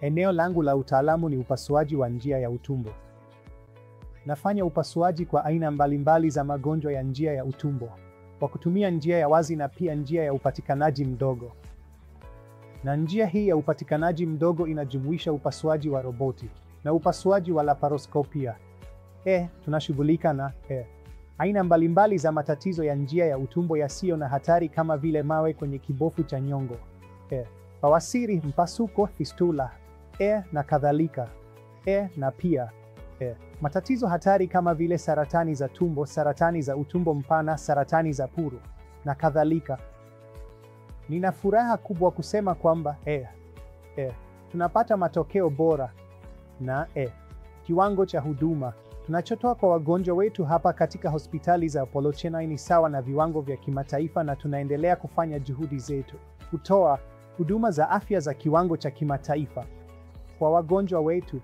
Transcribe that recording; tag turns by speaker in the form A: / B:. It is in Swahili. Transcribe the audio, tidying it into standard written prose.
A: Eneo langu la utaalamu ni upasuaji wa njia ya utumbo. Nafanya upasuaji kwa aina mbalimbali za magonjwa ya njia ya utumbo kwa kutumia njia ya wazi na pia njia ya upatikanaji mdogo. Na njia hii ya upatikanaji mdogo inajumuisha upasuaji wa roboti na upasuaji wa laparoskopia. Tunashughulika na aina mbalimbali za matatizo ya njia ya utumbo yasiyo na hatari kama vile mawe kwenye kibofu cha nyongo, bawasiri, mpasuko, fistula, na kadhalika. Na pia matatizo hatari kama vile saratani za tumbo, saratani za utumbo mpana, saratani za puru na kadhalika. Nina furaha kubwa kusema kwamba tunapata matokeo bora na kiwango cha huduma tunachotoa kwa wagonjwa wetu hapa katika hospitali za Apollo Chennai ni sawa na viwango vya kimataifa, na tunaendelea kufanya juhudi zetu kutoa huduma za afya za kiwango cha kimataifa kwa wagonjwa wetu.